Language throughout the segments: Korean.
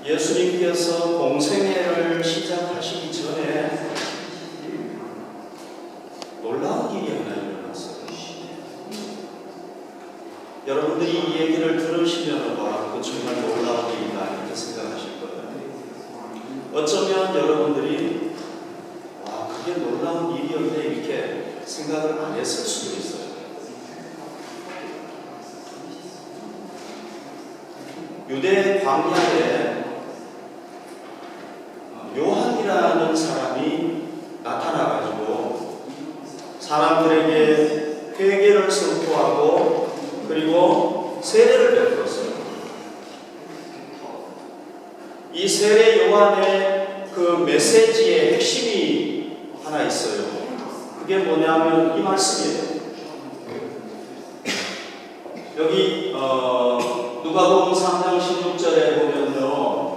예수님께서 공생애를 시작하시기 전에 놀라운 일이 하나 일어났어요. 여러분들이 이 얘기를 들으시면 와, 그거 정말 놀라운 일이다 이렇게 생각하실 거예요. 어쩌면 여러분들이 와, 그게 놀라운 일이었네 이렇게 생각을 안 했을 수도 있어요. 유대 광야에 요한이라는 사람이 나타나가지고 사람들에게 회개를 선포하고 그리고 세례를 베풀었어요. 이 세례 요한의 그 메시지의 핵심이 하나 있어요. 그게 뭐냐면 이 말씀이에요. 여기 누가복음 3장 16절에 보면요,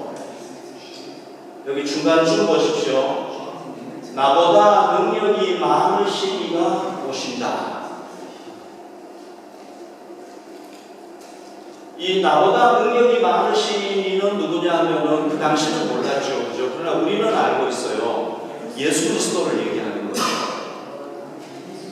여기 중간쯤 보십시오. 나보다 능력이 많으신 이가 오신다. 이 나보다 능력이 많으신 이는 누구냐 하면은 그 당시는 몰랐죠. 그죠? 그러나 우리는 알고 있어요. 예수 그리스도를 얘기하는 거예요.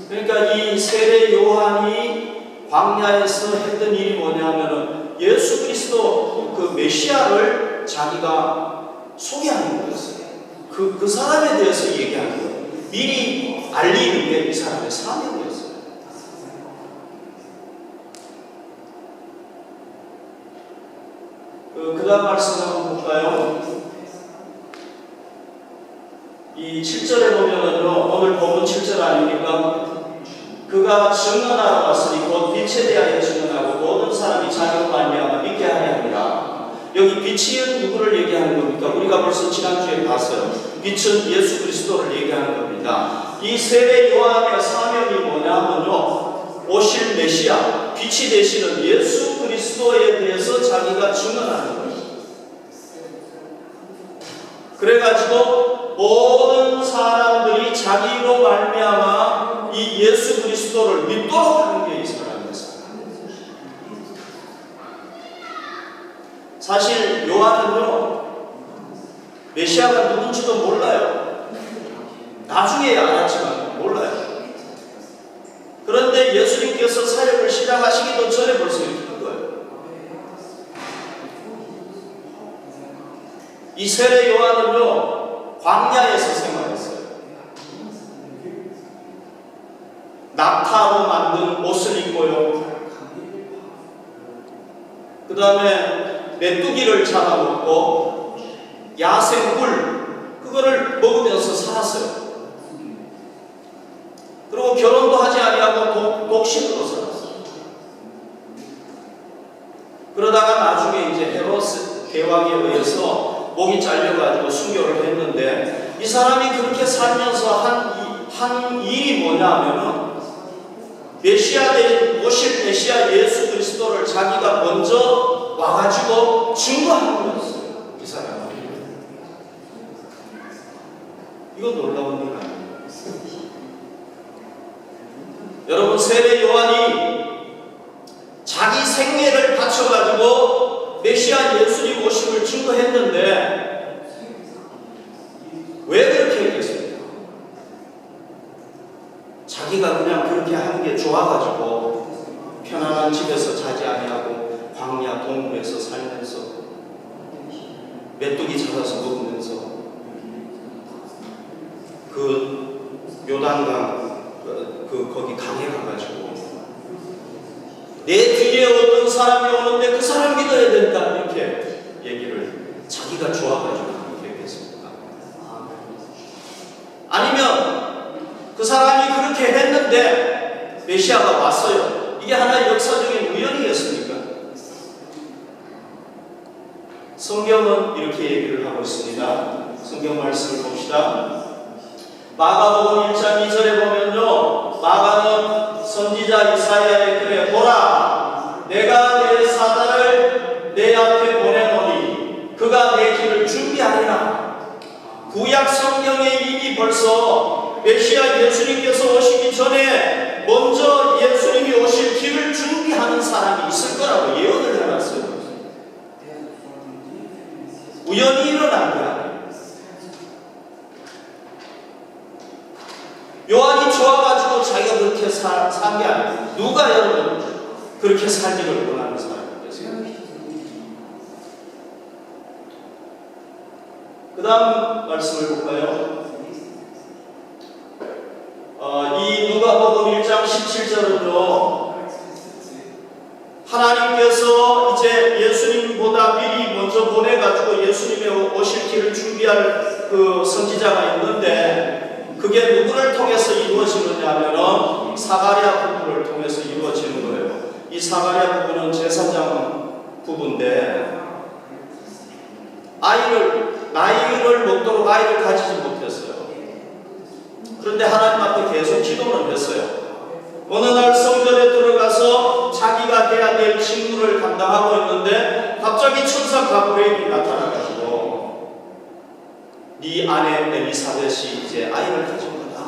그러니까 이 세례 요한이 광야에서 했던 일이 뭐냐면은 예수 그리스도 그 메시아를 자기가 소개하는 거였어요. 그 사람에 대해서 얘기하는 거예요. 미리 알리는 게 이 사람의 사명이었어요. 그 다음 말씀 한번 볼까요? 이 7절에 보면은요, 오늘 본문 7절 아닙니까? 그가 증언하러 왔으니 곧 빛에 대하여 증언하고 모든 사람이 자기로 말미암아 믿게 하려 합니다. 여기 빛이 누구를 얘기하는 겁니까? 우리가 벌써 지난주에 봤어요. 빛은 예수 그리스도를 얘기하는 겁니다. 이 세례 요한의 사명이 뭐냐면요, 오실 메시아, 빛이 되시는 예수 그리스도에 대해서 자기가 증언하는 거예요. 그래가지고 모든 사람들이 자기로 말미암아 이 예수 그리스도를 믿도록 하는 게 이 사람이었어요. 사실 요한은요, 메시아가 누군지도 몰라요. 나중에 알았지만 몰라요. 그런데 예수님께서 사역을 시작하시기도 전에 벌써 이렇게 한 거예요. 이 세례 요한은요, 광야에서 생활했어요. 낙타로 만든 옷을 입고요, 그 다음에 메뚜기를 잡아먹고 야생꿀 그거를 먹으면서 살았어요. 그리고 결혼도 하지 아니하고 독신으로 살았어요. 그러다가 나중에 이제 헤로스 대왕에 의해서 목이 잘려가지고 순교를 했는데, 이 사람이 그렇게 살면서 한 일이 뭐냐 하면은 오실 메시아 예수 그리스도를 자기가 먼저 와가지고 증거하는 거였어요. 이 사람이. 이건 놀라운 일 아니에요? 여러분, 세례 요한이 자기 생애를 바쳐가지고 메시아 예수님 오심을 증거했는데 왜 그렇게 했겠습니까? 자기가 그냥 그렇게 하는 게 좋아가지고 편안한 집에서 자지 아니하고 광야 동굴에서 살면서 메뚜기 잡아서 먹으면서 그 요단강 거기 강에 가가지고 내 뒤에 어떤 사람이 오는데 그 사람 믿어야 된다 이렇게 얘기를 자기가 좋아가지고 그렇게 했겠습니까? 아니면 그 사람이 그렇게 했는데 메시아가 왔어요. 이게 하나의 역사적인 우연이겠습니까? 성경은 이렇게 얘기를 하고 있습니다. 성경 말씀을 봅시다. 마가복음 1장 2절에 보면요, 마가는 선지자 이사야의 글에 보라, 내가 내 사자를 내 앞에 보내노니 그가 내 길을 준비하리라. 구약 성경에 이미 벌써 메시아 예수님께서 오시기 전에 먼저 예수님이 오실 길을 준비하는 사람이 있을 거라고 예언을 해놨어요. 우연히 일어난 게 아니에요. 요한이 좋아가지고 자기가 그렇게 산 게 아니에요. 누가 여러분 그렇게 살기를 원하는 사람이겠어요? 그 다음 말씀을 볼까요? 이 누가복음 1장 17절은요, 하나님께서 이제 예수님보다 미리 먼저 보내가지고 예수님의 오실 길을 준비할 그 선지자가 있는데, 그게 누구를 통해서 이루어지느냐 하면은 사가랴 부부를 통해서 이루어지는 거예요. 이 사가랴 부부는 제사장 부부인데 나이를 먹도록 아이를 가지지 못했어요. 그런데 하나님 앞에 계속 기도는 했어요. 어느 날 성전에 들어가서 자기가 해야 될 직무를 감당하고 있는데 갑자기 천사 가브리엘이 나타나가지고 네 아내 엘리사벳이 이제 아이를 가진 거다.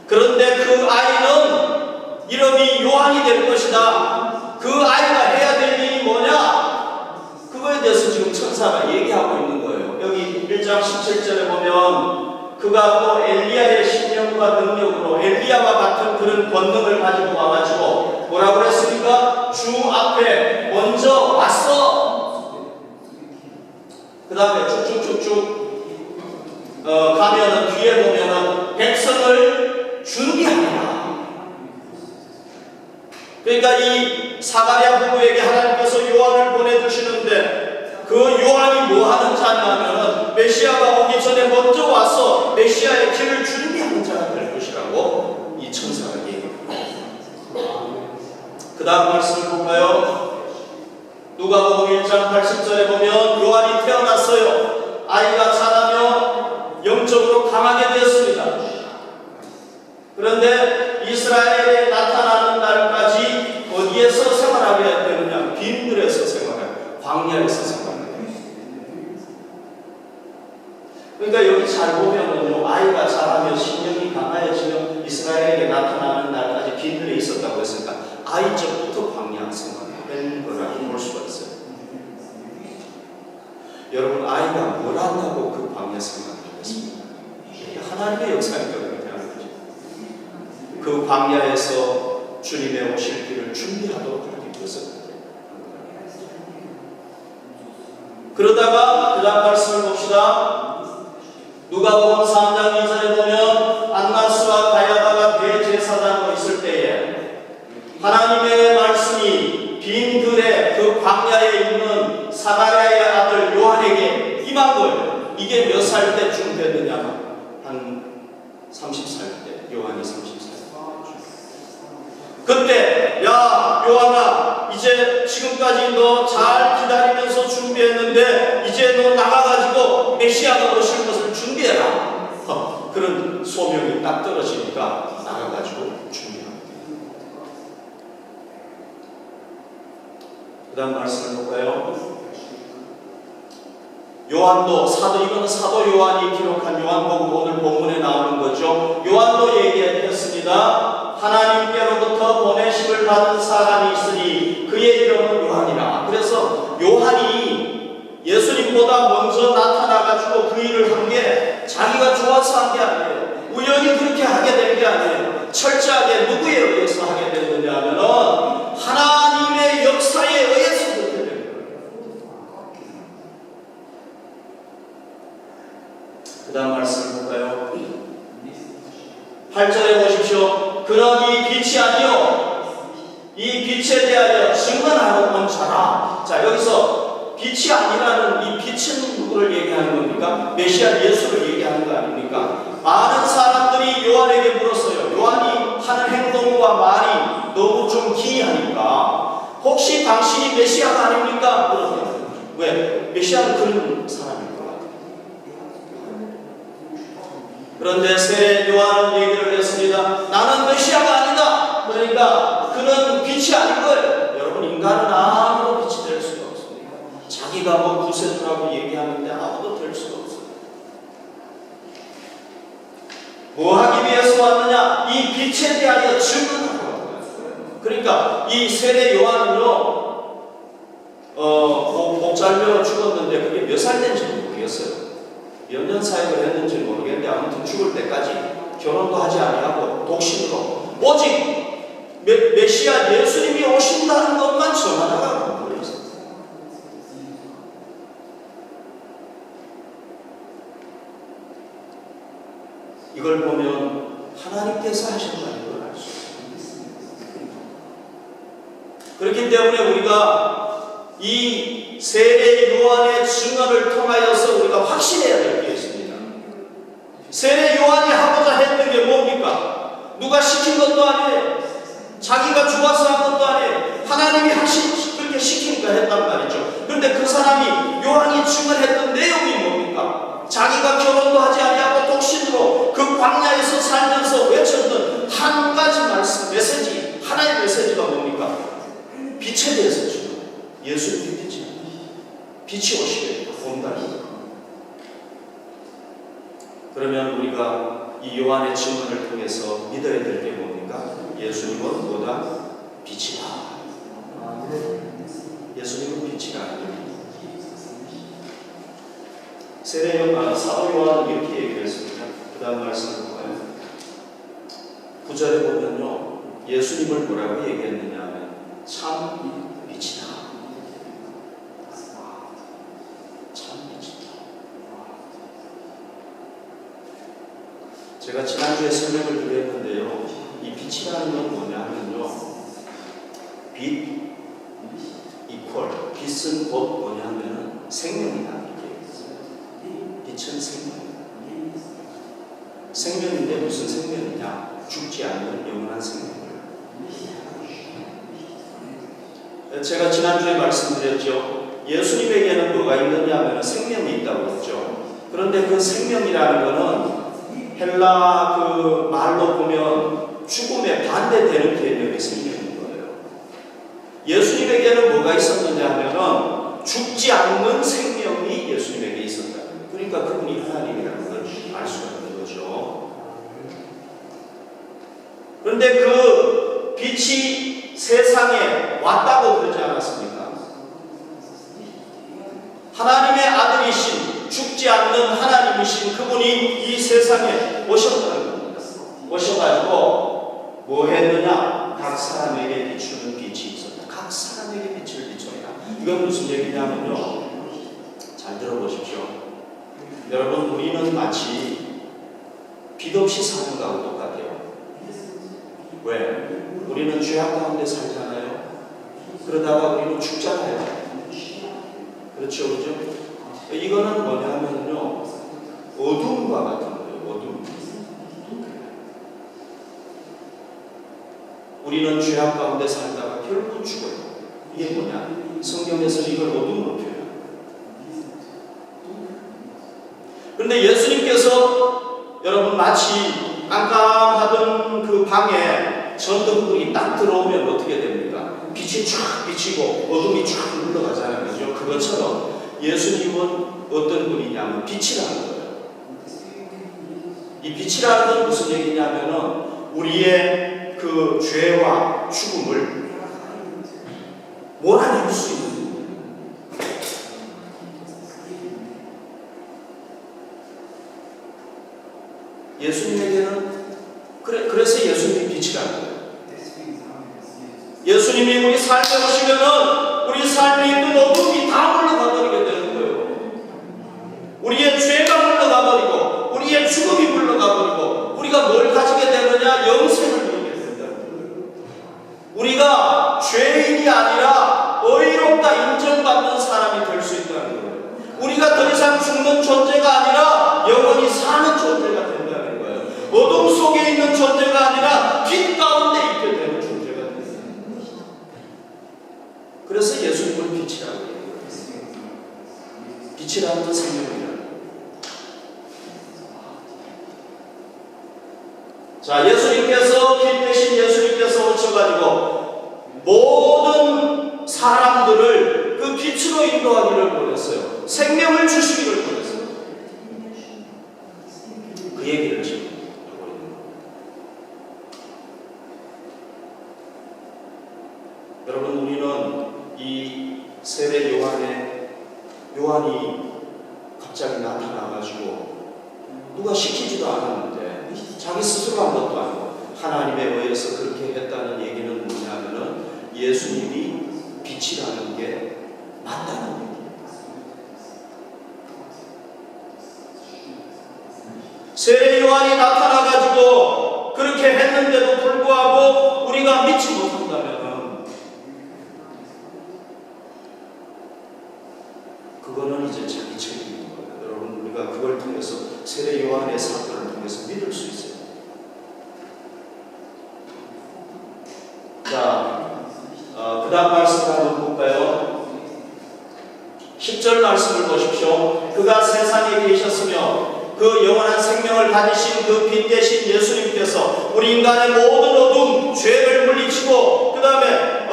그런데 그 아이는 이름이 요한이 될 것이다. 그 아이가 해야 될 일이 뭐냐? 그거에 대해서 지금 천사가 얘기하고 있는 거예요. 여기 1장 17절에 보면 그가 또 엘리야의 신령과 능력으로 엘리야와 같은 그런 권능을 가지고 와가지고 뭐라고 그랬습니까? 주 앞에 먼저 왔어. 그 다음에 쭉쭉쭉쭉 가면은 뒤에 보면은 백성을 준비합니다. 그러니까 이 사가랴 부부에게 하나님께서 요한을 보내주시는데 그 요한이 뭐 하는 자냐면은 메시아가 오기 전에 먼저 와서 메시아의 길을 준비하는 자가 될 것이라고 이 천사가 얘기합니다. 그 다음 말씀을 볼까요? 누가복음 1장 80절에 보면 요한이 태어났어요. 아이가 자라며 영적으로 강하게 되었습니다. 그런데 이스라엘에 나타나는 날까지 어디에서 생활하게 되느냐? 빈들에서 생활해요. 광야에서 생활해요. 그러니까 여기 잘 보면은요, 아이가 자라며 신령이 강하여지며 이스라엘에게 나타나는 날까지 빈들에 있었다고 했으니까 아이 때부터 광야 생활을 거라고 볼 수가 있어요. 여러분, 아이가 뭘 한다고 그 광야 생활을 하겠습니까? 하나님의 역사니까 그렇게 하는 거죠. 그 광야에서 주님의 오실 길을 준비하도록 하기 위해서. 그러다가 그 다음 말씀을 봅시다. 누가복음 3장 2절에 보면 안나스와 가야바가 대제사장으로 있을 때에 하나님의 말씀이 빈 들에 그 광야에 있는 사가랴의 아들 요한에게 임한 거예요. 이게 몇 살 때쯤 됐느냐? 한 30살 때, 요한이 30살. 그때 야 요한아, 이제 지금까지 너 잘 기다리면서 준비했는데 이제 너 나가가지고 메시아가 오실 것을 준비해라. 그런 소명이 딱 떨어지니까 나가가지고 준비합니다. 그 다음 말씀을 볼까요? 요한도 이거는 사도 요한이 기록한 요한복음 오늘 본문에 나오는 거죠. 요한도 얘기했습니다. 하나님께로부터 보내심을 받은 사람이 있으니 그의 이름은 요한이라. 그래서 요한이 예수님보다 먼저 나타나가지고 그 일을 한 게 자기가 좋아서 한 게 아니에요. 우연히 그렇게 하게 된 게 아니에요. 철저하게 누구에 의해서 하게 됐느냐 하면은 하나님의 역사에 의해서 그렇게 된 거예요. 그 다음 말씀을 볼까요? 8절에 보십시오. 그러니 빛이 아니요 이 빛에 대하여 증언하러 온 자라. 자, 여기서 빛이 아니라는 이 빛은 누구를 얘기하는 겁니까? 메시아 예수를 얘기하는 거 아닙니까? 많은 사람들이 요한에게 물었어요. 요한이 하는 행동과 말이 너무 좀 기이하니까 혹시 당신이 메시아가 아닙니까? 그러더라고요. 왜? 메시아는 그런 사람일 것 같아요. 그런데 세례 요한은 얘기를 했습니다. 나는 메시아가 아니다. 그러니까 그는 빛이 아닌 거예요. 여러분, 인간은 아무도 빛이 될 수가 없습니다. 자기가 뭐 구세주라고 얘기하는데 아무도 될 수가 없어요. 뭐 하기 위해서 왔느냐? 이 빛에 대하여 증언하고. 그러니까 이 세례 요한은요, 잘려 죽었는데 그게 몇 살 된지는 모르겠어요. 몇 년 사역을 했는지 모르겠는데 아무튼 죽을 때까지 결혼도 하지 아니하고 독신으로 오직 메시아 예수님이 오신다는 것만 전하다가 버렸어요. 이걸 보면 하나님께서 하셨다는 걸 알 수 있습니다. 그렇기 때문에 우리가 이 세례 요한의 증언을 통하여서 우리가 확신해야 될 게 있습니다. 세례 요한이 하고자 했던 게 뭡니까? 누가 시킨 것도 아니에요. 자기가 좋아서 한 것도 아니에요. 하나님이 그렇게 시키니까 했단 말이죠. 그런데 그 사람이 요한이 증언했던 내용이 뭡니까? 자기가 결혼도 하지 아니하고 독신으로 그 광야에서 살면서 외쳤던 한 가지 말씀, 메시지, 하나의 메시지가 뭡니까? 빛에 대해서 주는 예수님이 빛이다. 빛이 오시게 온다. 그러면 우리가 이 요한의 증언을 통해서 믿어야 될 게 뭡니까? 예수님은 보다 빛이다. 예수님은 빛이다. 사도 요한은 이렇게 얘기했습니다. 그 다음 말씀을 볼까요? 9절에 보면요, 예수님을 뭐라고 얘기했느냐 하면 참 빛이다. 참 빛이다. 제가 지난주에 설명을 드렸는데요, 이 빛이라는 건 뭐냐 하면요, 빛 이퀄, 빛은 곧 뭐냐 하면은 생명이다. 빛은 생명이다. 생명인데 무슨 생명이냐? 죽지 않는 영원한 생명을. 제가 지난주에 말씀드렸죠. 예수님에게는 뭐가 있느냐 하면 생명이 있다고 했죠. 그런데 그 생명이라는 것은 헬라 그 말로 보면 죽음에 반대되는 개념의 생명인 거예요. 예수님에게는 뭐가 있었느냐 하면 죽지 않는 생명이 예수님에게 있었다. 그러니까 그분이 하나님이라는 걸 알 수가 있는 거죠. 그런데 그 빛이 세상에 왔다고 그러지 않았습니까? 하나님의 아들이신, 죽지 않는 하나님이신 그분이 이 세상에 오셨다는 겁니다. 오셔가지고 뭐 했느냐? 각 사람에게 비추는 빛이 있었다. 각 사람에게 빛을 비춰라. 이건 무슨 얘기냐면요, 잘 들어보십시오. 여러분, 우리는 마치 빛 없이 사는 거하고 똑같아요. 왜? 우리는 죄악 가운데 살잖아요. 그러다가 우리는 죽잖아요. 그렇죠, 그렇죠? 이거는 뭐냐면요, 어둠과 같은 거예요. 어둠. 우리는 죄악 가운데 살다가 결국 죽어요. 이게 뭐냐? 성경에서 이걸 어둠으로 표현해요. 그런데 예수님께서 여러분 마치 깜깜하던 그 방에 전등불이 딱 들어오면 어떻게 됩니까? 빛이 쫙 비치고 어둠이 쫙 흘러가잖아요. 그죠? 그것처럼 예수님은 어떤 분이냐면 빛이라는 거예요. 이 빛이라는 건 무슨 얘기냐면은 우리의 그 죄와 죽음을 몰아낼 수 있는 예수님에게는 그래서 예수님이 빛이라는 거예요. 예수님이 우리 삶에 오시면은 우리 삶에 있는 어둠이 다 물러가버리게 되는 거예요. 우리의 죄가 물러가버리고 우리의 죽음이 물러가버리고 우리가 뭘 가지게 되느냐? 영생을 누리게 된다는 거예요. 우리가 죄인이 아니라 의롭다 인정받는 사람이 될 수 있다는 거예요. 우리가 더 이상 죽는 존재가 아니라 영원히 사는 존재가 된다는 거예요. 어둠 속에 있는 존재가 아니라 빛 가운데 있게 되는 존재가 된다는 거예요. 그래서 예수님을 빛이라고 얘기해요. 빛이라는 건 생명이라는 거예요. 자, 예수님께서 빛 대신 예수님께서 오셔가지고 모든 사람들을 그 빛으로 인도하기를 원했어요. 생명을 주시기를 원했어요. 그 얘기를 지금 하고 있는 거예요. 여러분, 우리는 이 세례 요한의 요한이 갑자기 나타나가지고 누가 시키지도 않았는데 자기 스스로 한 것도 아니고 하나님에 의해서 그렇게 했다는 얘기는 뭐냐면은 예수님이 빛이라는 게 맞다는 얘기예요. 세례 요한이 나타나가지고 그렇게 했는데도 불구하고 우리가 믿지 못한다면 그거는 이제 자기 책임인 거예요. 여러분, 우리가 그걸 통해서 세례 요한의 사건을 통해서 믿을 수 있어요. 자, 그 다음 말씀을 한번 볼까요? 10절 말씀을 보십시오. 그가 세상에 계셨으며 그 영원한 생명을 가지신 그 빛 대신 예수님께서 우리 인간의 모든 어둠, 죄를 물리치고 그 다음에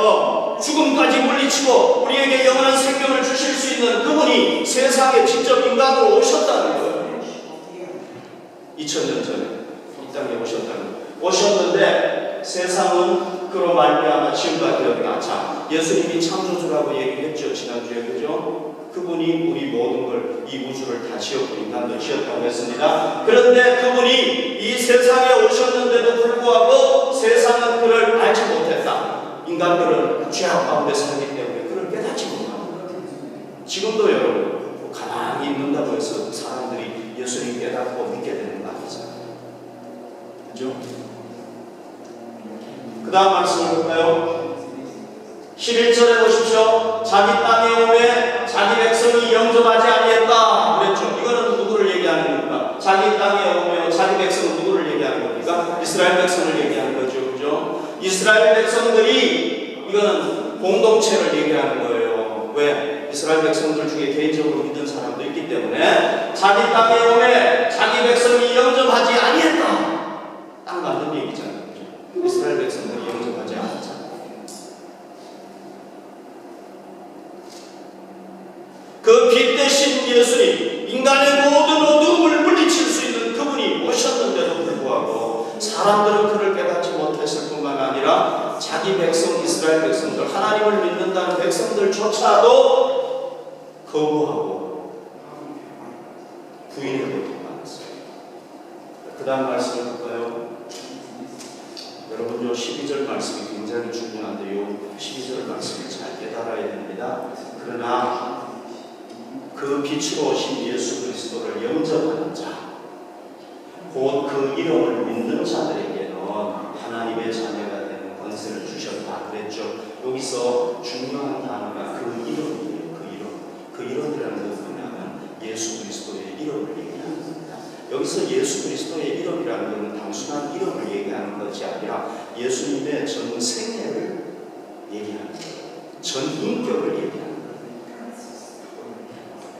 죽음까지 물리치고 우리에게 영원한 생명을 주실 수 있는 그분이 세상에 직접 인간으로 오셨다는 거예요. 2000년 전에 이 땅에 오셨는데 세상은 그로 말미암아 지음바 되었다. 자, 예수님이 창조주라고 얘기했죠, 지난주에. 그죠? 그분이 우리 모든 걸, 이 우주를 다 지었고 인간도 지었다고 했습니다. 그런데 그분이 이 세상에 오셨는데도 불구하고 세상은 그를 알지 못했다. 인간들은 죄악 가운데 살기 때문에 그를 깨닫지 못합니다. 지금도 여러분 가만히 있는다고 해서 사람들이 예수님 깨닫고 믿게 되는 거 아니잖아요. 그죠? 그 다음 말씀을 볼까요? 11절에 보십시오. 자기 땅에 오매 자기 백성이 영접하지 아니했다 그랬죠. 이거는 누구를 얘기하는 겁니까? 자기 땅에 오며 자기 백성은 누구를 얘기하는 겁니까? 이스라엘 백성을 얘기하는 거죠. 그죠? 이스라엘 백성들이 이거는 공동체를 얘기하는 거예요. 왜? 이스라엘 백성들 중에 개인적으로 믿는 사람도 있기 때문에 자기 땅에 오매 자기 백성이 영접하지 아니했다. 딱 맞는 얘기잖아요. 그죠? 이스라엘 백성들이 영접하지 않았잖아요. 그 빛 대신 예수님, 인간의 모든 어둠을 물리칠 수 있는 그분이 오셨는데도 불구하고 사람들은 그를 깨닫지 못했을 뿐만 아니라 자기 백성, 이스라엘 백성들, 하나님을 믿는다는 백성들조차도 거부하고 부인을 못했어요. 그 다음 말씀을 볼까요? 여러분, 요 12절 말씀이 굉장히 중요한데 요 12절 말씀을 잘 깨달아야 됩니다. 그러나 그 빛으로 오신 예수 그리스도를 영접하는 자, 곧 그 이름을 믿는 자들에게는 하나님의 자녀가 되는 권세를 주셨다 그랬죠. 여기서 중요한 단어가 그 이름이에요. 그 이름이라는 것은 뭐냐면 예수 그리스도의 이름을 얘기하는 겁니다. 여기서 예수 그리스도의 이름이라는 것은 단순한 이름을 얘기하는 것이 아니라 예수님의 전 생애를 얘기하는 거예요. 전 인격을 얘기하는 거예요.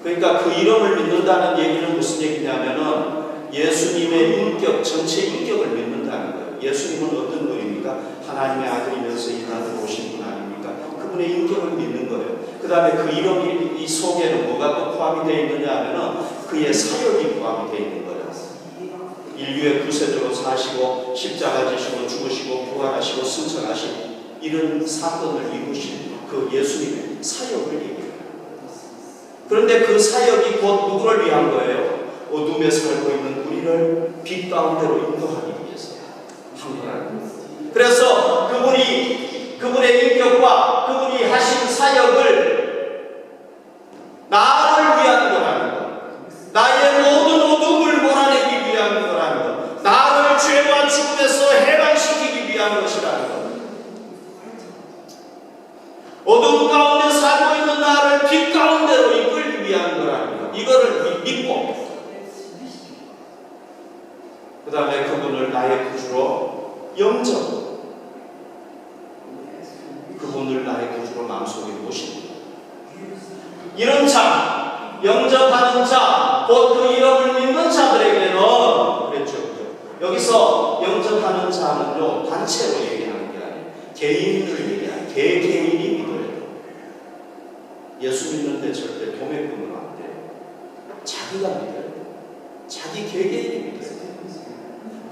그러니까 그 이름을 믿는다는 얘기는 무슨 얘기냐면은 예수님의 인격, 전체 인격을 믿는다는 거예요. 예수님은 어떤 분입니까? 하나님의 아들이면서 이 땅으로 오신 분 아닙니까? 그분의 인격을 믿는 거예요. 그 다음에 그 이름 이 속에는 뭐가 또 포함이 되어 있느냐 하면은 그의 사역이 포함이 되어 있는 거예요. 인류의 구세주로 사시고 십자가 지시고 죽으시고 부활하시고 승천하시고 이런 사건을 이루신 그 예수님의 사역을 얘기해요. 그런데 그 사역이 곧 누구를 위한 거예요? 어둠에 살고 있는 우리를 빛 가운데로 인도하기 위해서 한 거라는 거예요. 그래서 그분의 인격과 그분이 하신 사역을 나를 위한 거라는 거, 나의 모든 어둠을 몰아내기 위한 거라는 거, 나를 죄와 죽음에서 해방시키기 위한 것이라는 거, 어둠 가운데 살고 있는 나를 빛 가운데로 이끌기 위한 거라는 거, 이거를 믿고 그 다음에 그분을 나의 구주로 영접, 그분을 나의 구주로 마음속에 모시는 이런 자, 영접하는 자, 곧 그 이름을 믿는 자들에게는 그랬죠. 여기서 영접하는 자는요 단체로 얘기하는 게 아니에요. 개인을 얘기하는, 개개인이 믿어요. 예수 믿는데 절대 도매금은 안 돼요. 자기가 믿어요. 자기 개개인이 믿어요.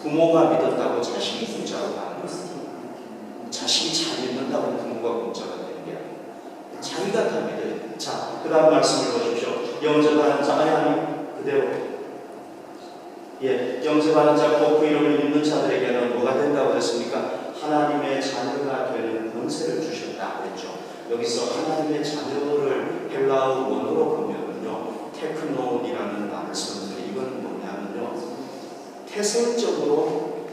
부모가 믿었다고 자식이 공짜로 가는 거예요. 자식이 잘 믿는다고 부모가 공짜가 되는 게 아니에요. 자기가 다 믿어요. 자, 그 다음 말씀을 보십시오. 영접하는 자, 아니 그대로 영접하는 자 곧 그 이름을 믿는 자들에게는 뭐가 된다고 했습니까? 하나님의 자녀가 되는 권세를 주셨다 그랬죠. 여기서 하나님의 자녀를 헬라어 원어로 보면은요, 테크노이라는 말을 쓰는데 이건 뭐냐면요, 태생적으로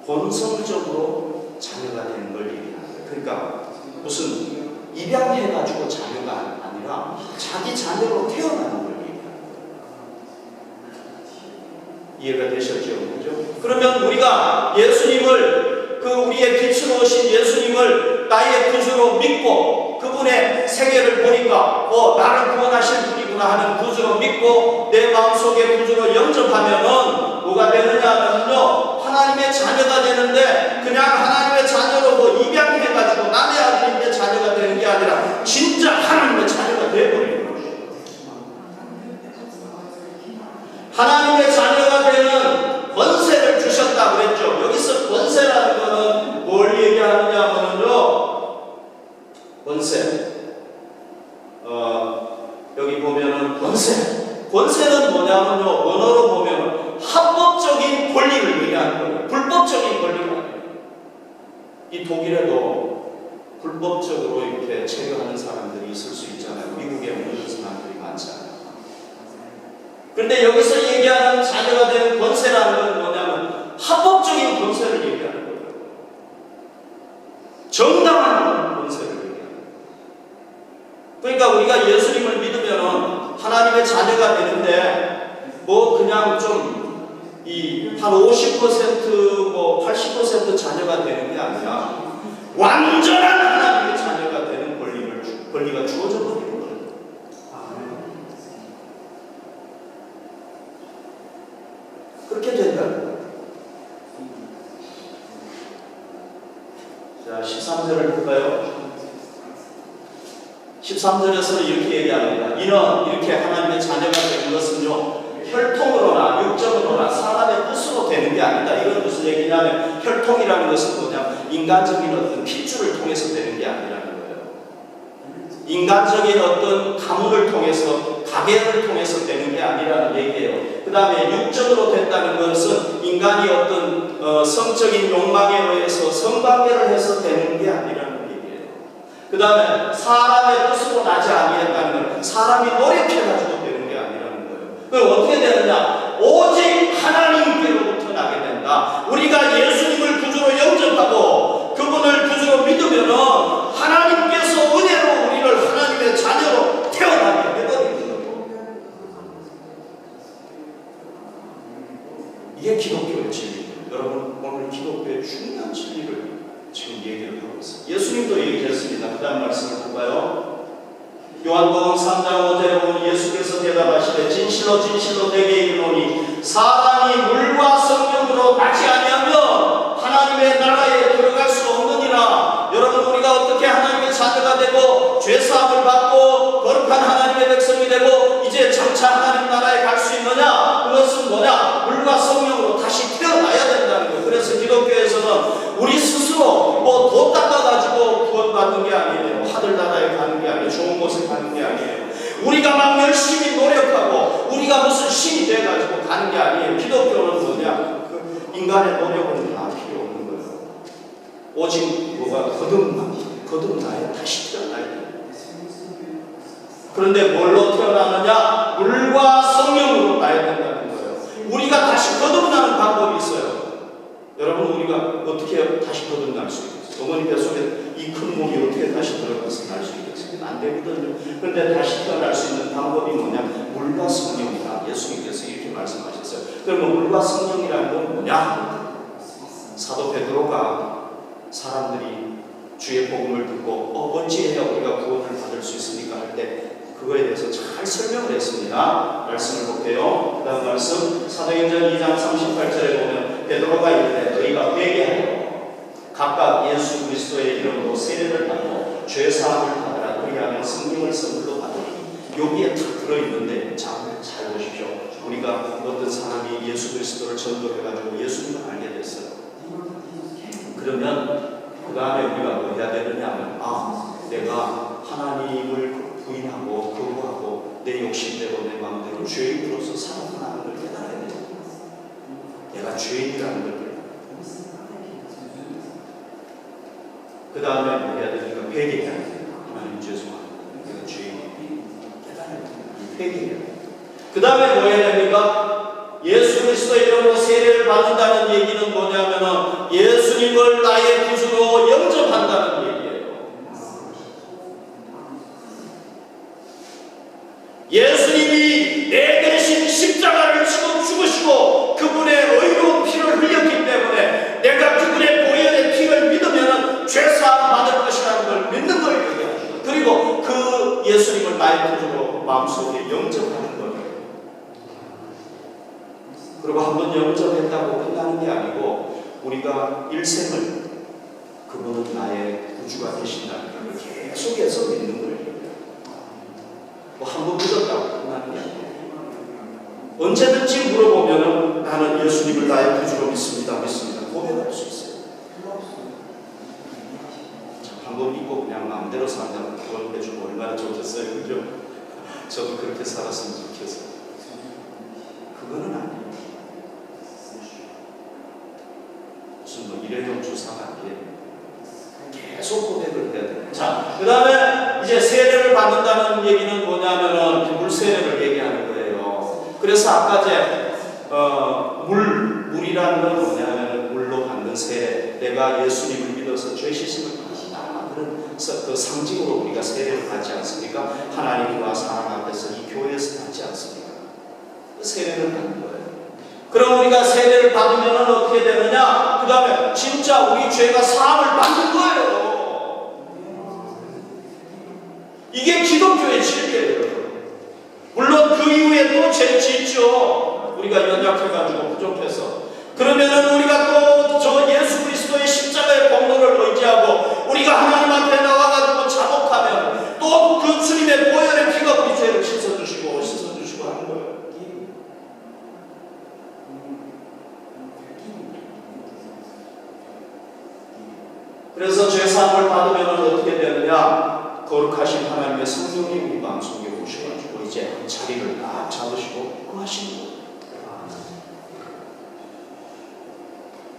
본성적으로 자녀가 되는 걸 얘기하는 거예요. 그러니까 무슨 입양해가지고 자녀가 아니라 자기 자녀로 태어나는 걸 얘기하는 거예요. 이해가 되셨죠? 그죠? 그러면 우리가 예수님을 우리의 빛으로 오신 예수님을 나의 구주로 믿고 그분의 생애를 보니까 나를 구원하실 분이구나 하는 구주로 믿고 내 마음속에 구주로 영접하면은 뭐가 되느냐 하면요, 하나님의 자녀가 되는데 그냥 하나님의 자녀로 입양해가지고 남의 아들인데 자녀가 되는 게 아니라 진짜 하나님의 자녀가 되어버리는 거예요. 하나님의 자녀가 되는 권세를 주셨다고 그랬죠. 여기서 권세라는 거는 뭘 얘기하느냐 하면요, 권세. 여기 보면은 권세는 뭐냐면요, 원어로 보면 합법적인 권리를 얘기하는 거예요. 불법적인 권리가 아니에요. 이 독일에도 불법적으로 이렇게 체류하는 사람들이 있을 수 있잖아요. 미국에 모든 사람들이 많잖아요. 그런데 여기서 얘기하는 자녀가 되는 권세라는 건 뭐냐면 합법적인 권세를 얘기하는 거예요. 정당한 권세를 얘기하는 거예요. 그러니까 우리가 예수님을 믿으면 하나님의 자녀가 되는데 그냥 좀 한 50% 80% 자녀가 되는 게 아니라 완전한 하나님의 자녀가 되는 권리가 주어져 버리는 거예요. 그렇게 된다는 거예요. 자, 13절을 볼까요? 13절에서는 이렇게 얘기합니다. 이는 이렇게 하나님의 자녀가 되는 것은요, 혈통으로나 육정으로나 사람의 뜻으로 되는 게 아니다. 이건 무슨 얘기냐면 혈통이라는 것은 뭐냐면 인간적인 어떤 핏줄을 통해서 되는 게 아니라는 거예요. 인간적인 어떤 가문을 통해서, 가계를 통해서 되는 게 아니라는 얘기예요. 그 다음에 육적으로 된다는 것은 인간이 어떤 성적인 욕망에 의해서 성관계를 해서 되는 게 아니라는 얘기예요. 그 다음에 사람의 뜻으로 나지 아니했다는 건 사람이 노력해가지고 되는 게 아니라는 거예요. 그럼 어떻게 되느냐? 오직 하나님께로부터 나게 된다. 우리가 예수님을 구주로 영접하고 그분을 구주로 믿으면은 하나님께서 은혜로 우리를 하나님의 자녀로 태어나게 해버리는 거예요. 이게 기독교의 진리입니다. 여러분, 오늘 기독교의 중요한 진리를 지금 얘기를 하고 있어요. 예수님도 얘기했습니다. 그 다음 말씀을 볼까요? 요한복음 3장 5절에 보면 예수께서 대답하시되 진실로 진실로 내게 이르노니 사람이 물과 성령으로 나지 아니하면 하나님의 나라에 들어갈 수 없느니라. 여러분, 우리가 어떻게 하나님의 자녀가 되고 죄사함을 받고 거룩한 하나님의 백성이 되고 이제 장차 하나님 나라에 갈 수 있느냐? 그것은 뭐냐? 물과 성령으로 다시 태어나야 된다는 거예요. 그래서 기독교에서는 우리 스스로 돈 닦아가지고 구원받는 게 아니에요. 하늘나라에 가는 게 아니에요. 좋은 곳에 가는 게 아니에요. 우리가 막 열심히 노력하고 우리가 무슨 신이 돼가지고 가는 게 아니에요. 기독교는 뭐냐? 인간의 노력은 다 필요 없는 거예요. 오직 거듭나야 다시 태어나야 돼요. 그런데 뭘로 태어나느냐? 물과 성령으로 나야 된다는 거예요. 우리가 다시 거듭나는 방법이 있어요. 여러분, 우리가 어떻게 다시 거듭날 수 있겠어요? 어머니 뱃속에 이 큰 몸이 어떻게 다시 들어가서 날 수 있겠어요? 안 되거든요. 그런데 다시 태어날 수 있는 방법이 뭐냐? 물과 성령이다. 예수님께서 이렇게 말씀하셨어요. 그러면 물과 성령이라는 건 뭐냐? 사도 베드로가 사람들이 주의 복음을 듣고 어찌해야 우리가 구원을 받을 수 있습니까? 할 때 그거에 대해서 잘 설명을 했습니다. 말씀을 볼게요. 그 다음 말씀 사도행전 2장 38절에 보면 베드로가 이르되 너희가 회개하여 각각 예수 그리스도의 이름으로 세례를 받고 죄사함을 받으라. 그리하면 성령을 선물로 받으니 여기에 다 들어있는데 잘 보십시오. 우리가 어떤 사람이 예수 그리스도를 전도해가지고 예수님을 알게 됐어요. 그러면 그 다음에 우리가 뭐 해야 되느냐 하면 내가 하나님을 부인하고 거부하고 내 욕심대로 내 마음대로 죄인으로서 살아가는 걸 깨달아야 돼요. 내가 죄인이라는 걸. 그 다음에 뭐 해야 되니까 회개해야 돼요. 하나님 죄송합니다. 내가 죄인이 깨달아야 돼요. 회개해야 돼요. 그 다음에 뭐 해야 됩니까? 예수 그리스도의 이름으로 세례를 받는다는 얘기는 뭐냐면은 예수님을 나의 구주로 영접한다는 얘기예요. 예수님이 내 대신 십자가를 지고 죽으시고 그분의 의로운 피를 흘렸기 때문에 내가 그분의 보혈의 피를 믿으면 죄사함 받을 것이라는 걸 믿는 걸 얘기합니다. 그리고 그 예수님을 나의 구주로 마음속에 영접하는 거예요. 그리고 한번 영접했다고 끝나는 게 아니고 우리가 일생을 그분은 나의 구주가 되신다는 걸 계속해서 믿는 거예요. 뭐 한번 믿었다고 끝나는 게 아니에요. 언제든지 물어보면 나는 예수님을 나의 구주로 믿습니다. 고백할 수 있어요. 한번 믿고 그냥 마음대로 산다면 그걸 해주고 얼마나 좋겠어요. 그죠? 저도 그렇게 살았으면 좋겠어요. 그거는 아니에요. 무슨 뭐 일회용 주사가 아니에요. 계속 고백을 해야 돼요. 자, 그 다음에 이제 세례를 받는다는 얘기는 뭐냐면은 물세례를 얘기하는 거예요. 그래서 아까 이제 물이라는 건 뭐냐면은 물로 받는 세례. 내가 예수님을 믿어서 죄 씻음을 받는다. 그런 그 상징으로 우리가 세례를 받지 않습니까? 하나님과 사람 앞에서 이 교회에서 받지 않습니까? 그 세례를 받는 거예요. 그럼 우리가 세례를 받으면 어떻게 되느냐? 그 다음에 진짜 우리 죄가 사함을 받는 거예요. 이게 기독교의 진리예요. 물론 그 이후에 또 죄 짓죠. 우리가 연약해가지고 부족해서. 그러면은 우리가 또 저 예수 그리스도의 십자가의 공로를 의지하고 우리가 하나님 앞에 나와가지고 자복하면 또 그 주님의 보혈의 피가 우리 죄를 씻어주시고 하는 거예요. 그래서 죄사함을 받으면 어떻게 되느냐? 거룩하신 하나님의 성령이 우리 마음속에 오셔가지고 이제 자리를 딱 잡으시고 구하시는 거예요.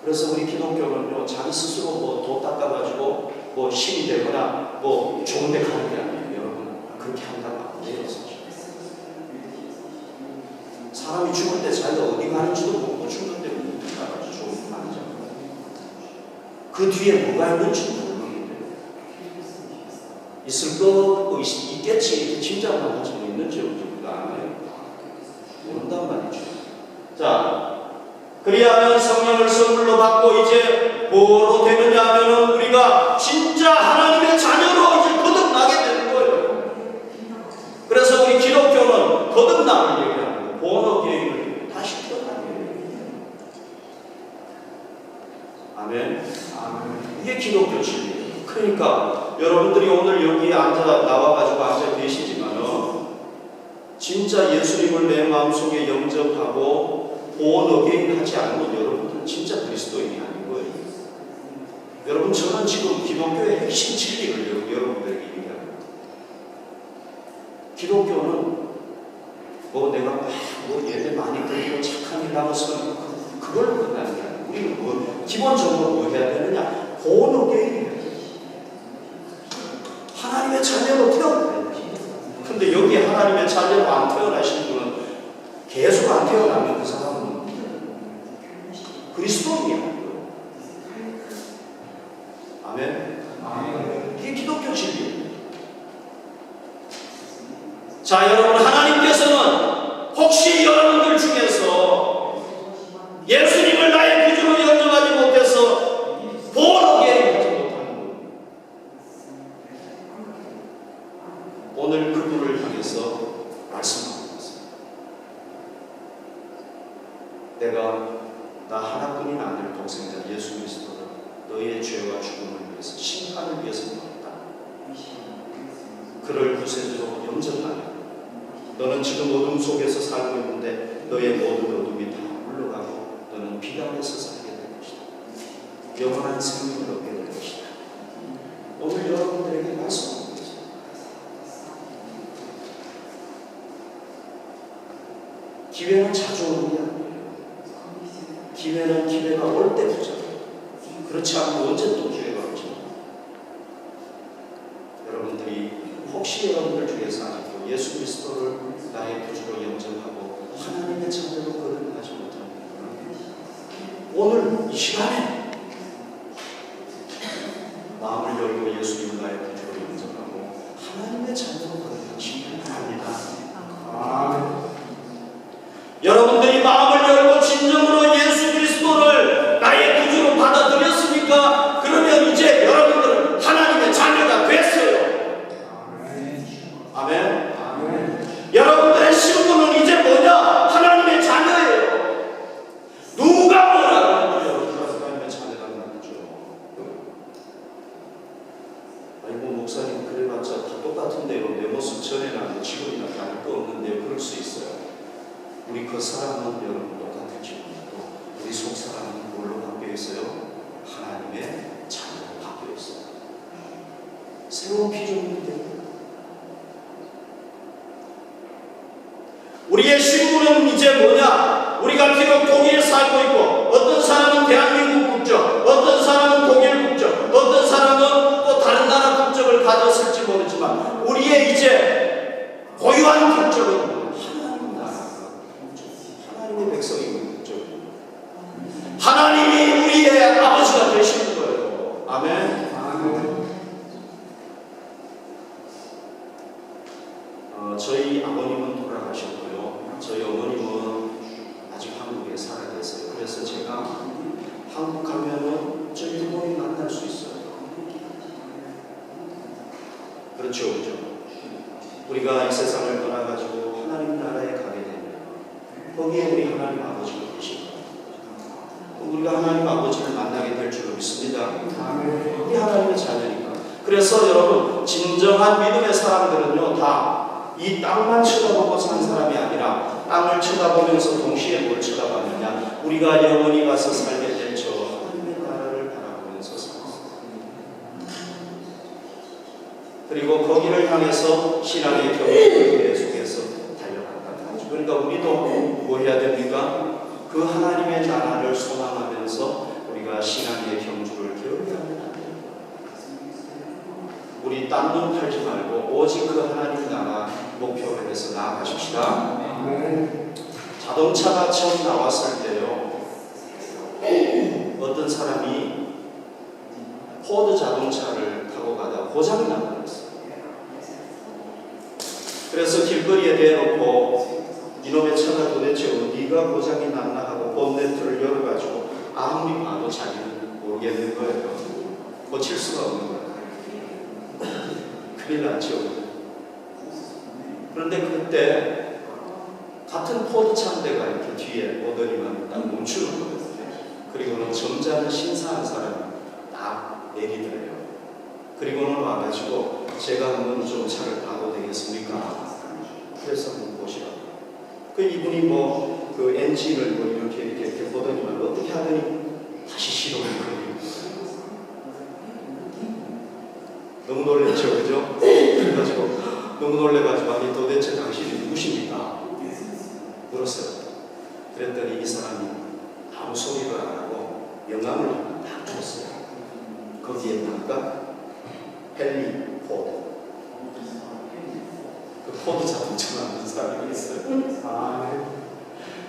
그래서 우리 기독교는요, 자기 스스로 뭐 도 닦아가지고 뭐 신이 되거나 뭐 좋은 데 가는 게 아니에요. 여러분, 그렇게 한다고 안 돼요. 사람이 죽을 때 자기가 어디 가는지도 모르고 죽는데 어디 가는지 좋은 거 아니죠. 그 뒤에 뭐가 있는지도 모르는데 있을 거 있겠지 이렇게 짐작만 하지 뭐 있는지 우리가 안 해요. 모른단 말이죠. 자, 그리하면 성령을 선물로 받고 이제 뭐로 되느냐 하면은 우리가 진짜 하나님의 자녀로 이제 거듭나게 되는 거예요. 그래서 우리 기독교는 거듭남을 얘기하고 본어게인을 다시 태어나게 얘기해요. 아멘. 이게 기독교 진리예요. 그러니까 여러분들이 오늘 여기에 나와가지고 앉아 계시지만은 진짜 예수님을 내 마음속에 영접하고 본어게인 하지 않으면 여러분들은 진짜 그리스도인이 아닌 거예요. 여러분, 저는 지금 기독교의 핵심 진리를 여러분들에게 얘기합니다. 기독교는 뭐 내가 뭐 예배 많이 드리고 착한 일 하고서 그걸로 끝나는 게 아니에요. 우리는 뭐 기본적으로 뭐 해야 되느냐? 본어게인 해야 돼요. 하나님의 자녀로 태어나야 돼요. 근데 여기 하나님의 자녀로 안 태어나신 분은 계속 안 태어나면 그 사람은 그리스도인이 아니에요. 아멘. 이게 기독교 진리예요. 자, 여러분, 하나님께서는 혹시 여러분들 중에서 예수님을 나의 구주로 영접하지 못해서 본어게인 하지 못하는 분, 오늘 그분을 향해서 말씀하고 있습니다. 내가 나 하나뿐인 아들 동생자 예수 그리스도를 너희의 죄와 죽음을 위해서 심판을 위해서 보냈다. 그를 구세주로 영접하라. 너는 지금 어둠 속에서 살고 있는데 너의 모든 어둠이 다 물러가고 너는 빛 안에서 살게 될 것이다. 영원한 생명을 얻게 될 것이다. 오늘 여러분들에게 말씀하고 있습니다. 기회는 자주 오는 게 아니에요. 기회는 기회가 올 때 부자. 그렇지 않고 언제 또 기회가 오죠? 여러분들이 혹시 여러분들 중에서 아직도 예수 그리스도를 나의 구주로 영접하고 하나님의 자녀로 거듭나지 못합니다. 오늘 이 시간에 마음을 열고 예수님을 나의 구주로 영접하고 하나님의 자녀로 거듭나시기 바랍니다. 아멘. 여러분들이 마음을 열고 진정으로 예수 그리스도를 나의 구주로 받아들였습니까? 그러면 이제 여러분들은 하나님의 자녀가 됐어요. 아멘. 아멘. 여러분들의 신분은 이제 뭐냐? 하나님의 자녀예요. 누가 뭐라고 해도 여러분들은 하나님의 자녀라는 거죠. 아이고 목사님 그래봤자 다 똑같은데요. 내 모습 전에나 지금이나 다를 거 없는데요. 그럴 수 있어요. 우리 그 사람은 여러분 똑같을지 몰라도 우리 속 사람은 뭘로 바뀌어 있어요? 하나님의 자녀로 바뀌어 있어요. 새로운 피조물이 됩니다. 우리의 신분은 이제 뭐냐? 우리가 비록 독일에 살고 있고 어떤 사람은 대한민국 국적, 어떤 사람은 독일 국적, 어떤 사람은 또 다른 나라 국적을 가졌을지 모르지만 우리의 이제 고유한 국적은 하나님의 백성이고 하나님이 우리의 아버지가 되시는 거예요. 아멘. 저희 아버님은 돌아가셨고요. 저희 어머님은 아직 한국에 살아 계세요. 그래서 제가 한국 가면은 저희 어머니 만날 수 있어요. 그렇죠, 그렇죠. 우리가 이 세상을 떠나가지고 하나님 나라에 가게 되면 거기에 우리 하나님 아버지가 계십니다. 우리가 하나님 아버지를 만나게 될 줄로 믿습니다. 우리 하나님의 자녀니까. 그래서 여러분 진정한 믿음의 사람들은요 다 이 땅만 쳐다보고 산 사람이 아니라 땅을 쳐다보면서 동시에 뭘 쳐다봤느냐? 우리가 영원히 가서 살게 될 저 하나님의 나라를 바라보면서 살았습니다. 그리고 거기를 향해서 신앙의 경주를 계속해서 달려간다는 거죠. 그러니까 우리도 뭐 해야 됩니까? 그 하나님의 나라를 소망하면서 우리가 신앙의 경주를 게을리하면 안 됩니다. 우리 딴 돈 팔지 말고 오직 그 하나님 나라 목표로 해서 나아가십시다. 자동차가 처음 나왔을 때요 어떤 사람이 포드 자동차를 타고 가다가 고장이 나버렸어요. 그래서 길거리에 대놓고 이놈의 차가 도대체 어디가 고장이 났나 하고 본네트를 열어가지고 아무리 봐도 자기는 모르겠는 거예요. 고칠 수가 없는 거예요. 큰일 났죠. 그런데 그때 같은 포드차 한 대가 이렇게 뒤에 오더니만 딱 멈추는 거예요. 그리고는 점잖은 신사한 사람이 딱 내리더래요. 그리고는 와가지고 제가 한번 좀 차를 봐도 되겠습니까? 그래서 한번 보시라고. 그 이분이 뭐 그 엔진을 뭐 이렇게 보더니만 어떻게 하더니 다시 시동을 걸리고 너무 놀랬죠, 그죠? 그래가지고 너무 놀래가지고 아니 도대체 당신이 누구십니까? 물었어요. 그랬더니 이 사람이 아무 소리도 안 하고 명함을 딱 줬어요. 거기에 보니까 헨리 포드, 그 포드 자동차 만든 사람이 있어요.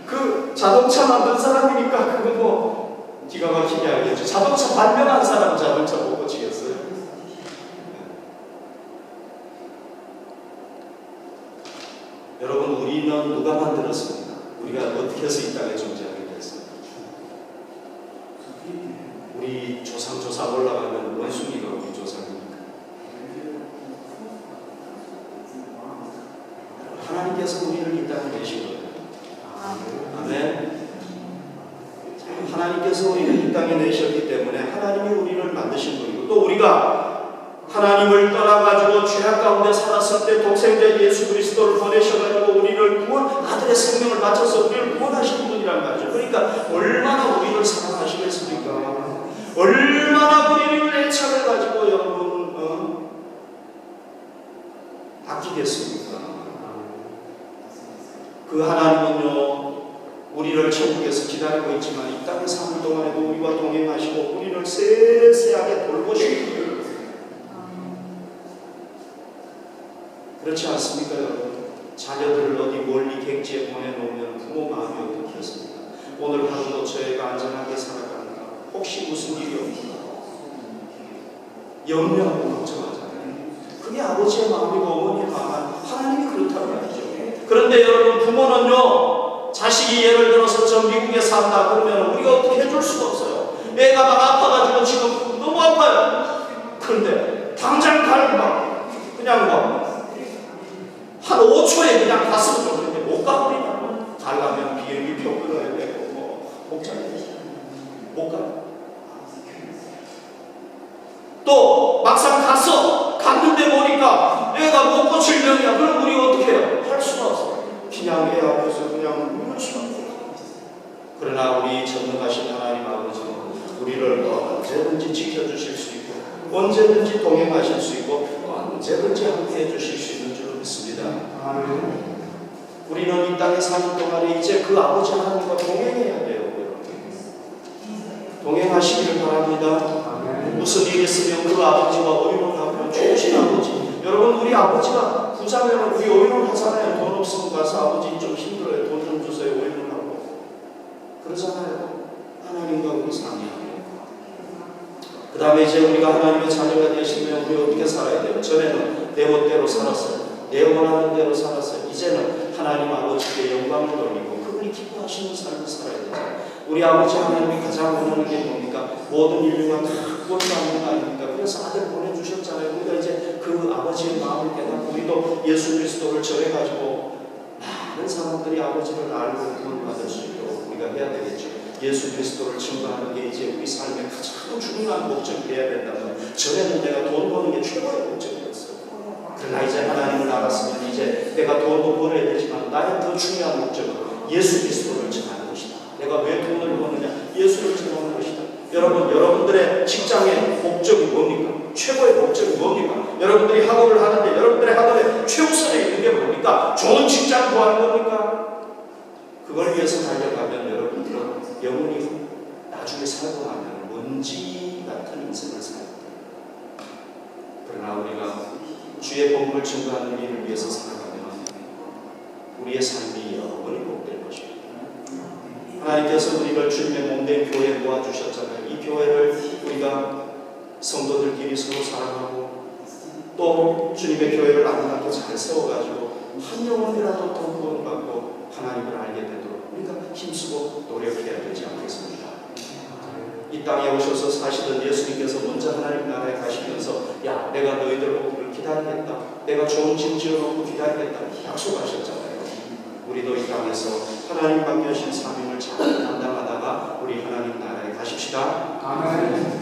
그 자동차 만든 사람이니까 그거 뭐 기가 막히게 알겠죠. 자동차 발명한 사람 자동차 못 고치겠어요. 여러분 우리는 누가 만들었습니까? 우리가 어떻게 해서 이 땅에 존재하게 됐습니까? 우리 조상 올라가면 원숭이가 우리 조상입니까? 하나님께서 우리를 이 땅에 내신 거예요. 아멘. 하나님께서 우리를 이 땅에 내셨기 때문에 하나님이 우리를 만드신 분이고 또 우리가 하나님을 떠나가지고 죄악 가운데 살았을 때 독생자 예수 그리스도를 보내셔가지고 우리를 아들의 생명을 바쳐서 우리를 구원하신 분이란 말이죠. 그러니까 얼마나 우리를 사랑하시겠습니까? 얼마나 우리를 애착을 가지고 여러분 아끼겠습니까? 그 하나님은요, 우리를 천국에서 기다리고 있지만 이 땅에 사는 동안에도 우리와 동행하시고 우리를 세세하게 돌보시는 분이에요. 그렇지 않습니까, 여러분? 자녀들을 어디 멀리 객지에 보내놓으면 부모 마음이 어떻겠습니까? 오늘 하루도 저희가 안전하게 살아가는가? 혹시 무슨 일이 없는가? 염려하고 걱정하잖아요. 그게 아버지의 마음이고 어머니의 마음, 하나님이 그렇다는 말이죠. 그런데 여러분, 부모는요, 자식이 예를 들어서 저 미국에 산다 그러면 우리가 어떻게 해줄 수가 없어요. 애가 막 아파가지고 지금 너무 아파요. 그런데 당장 가면 그냥 한 5초에 그냥 갔으면 좋겠는데 못 가버리냐고. 가려면 비행기표 끊어야 되고 복잡해. 못 가요. 또 막상 갔는데 보니까 애가 못 고칠 병이야. 그럼 우리 어떻게 해요? 할 수가 없어. 그냥 애 앞에서 그냥 누울 수가 없어. 그러나 우리 전능하신 하나님 아버지는 우리를 언제든지 지켜주실 수 있고 언제든지 동행하실 수 있고 언제든지 함께해 주실 수 있는 줄 믿습니다. 우리는 이 땅에 사는 동안에 이제 그 아버지 하나님과 동행해야 돼요. 동행하시기를 바랍니다. 무슨 일이 있으면 그 아버지와 의논하면 좋으신 아버지. 여러분, 우리 아버지가 부자면 우리 의논하잖아요. 돈 없으면 가서 아버지 좀 힘들어요. 돈 좀 주세요. 의논하고 그러잖아요. 하나님과 우리 상의하고. 그 다음에 이제 우리가 하나님의 자녀가 되시면 우리 어떻게 살아야 돼요? 전에는 내 멋대로 살았어요. 내 원하는 대로 살았어요. 이제는 하나님 아버지께 영광을 돌리고 그분이 기뻐하시는 삶을 살아야 되죠. 우리 아버지 하나님이 가장 원하는 게 뭡니까? 모든 인류가 다 구원받는 거 아닙니까? 그래서 아들 보내주셨잖아요. 우리가 이제 그 아버지의 마음을 깨닫고 우리도 예수 그리스도를 전해가지고 많은 사람들이 아버지를 알고 구원받을 수 있도록 우리가 해야 되겠죠. 예수 그리스도를 증거하는 게 이제 우리 삶의 가장 중요한 목적이 되어야 된다면, 전에는 내가 돈 버는 게 최고의 목적이었어요. 그러나 이제 하나님을 알았으면 이제 내가 돈도 벌어야 되지만 나의 더 중요한 목적은 예수 그리스도를 전하는 것이다. 내가 왜 돈을 버느냐? 예수를 전하는 것이다. 여러분, 여러분들의 직장의 목적이 뭡니까? 최고의 목적이 뭡니까? 여러분들이 학업을 하는데 여러분들의 학업에 최우선에 있는 게 뭡니까? 좋은 직장 구하는 겁니까? 그걸 위해서 달려가면 여러분들은 영원히 나중에 살고 나면 먼지 같은 인생을 살아요. 그러나 우리가 주의 복음을 증거하는 일을 위해서 살아가면 우리의 삶이 영원히 복될 것입니다. 하나님께서 우리를 주님의 몸된 교회에 모아주셨잖아요. 이 교회를 우리가 성도들끼리 서로 사랑하고 또 주님의 교회를 아름답게 잘 세워가지고 한 영혼이라도 더 구원받고 하나님을 알게 되도록 우리가 힘쓰고 노력해야 되지 않겠습니까? 이 땅에 오셔서 사시던 예수님께서 먼저 하나님 나라에 가시면서 야, 내가 너희들 오기를 기다리겠다. 내가 좋은 집 지어놓고 기다리겠다. 약속하셨잖아요. 우리도 이 땅에서 하나님 맡겨주신 사명을 잘 감당하다가 우리 하나님 나라에 가십시다. 아멘.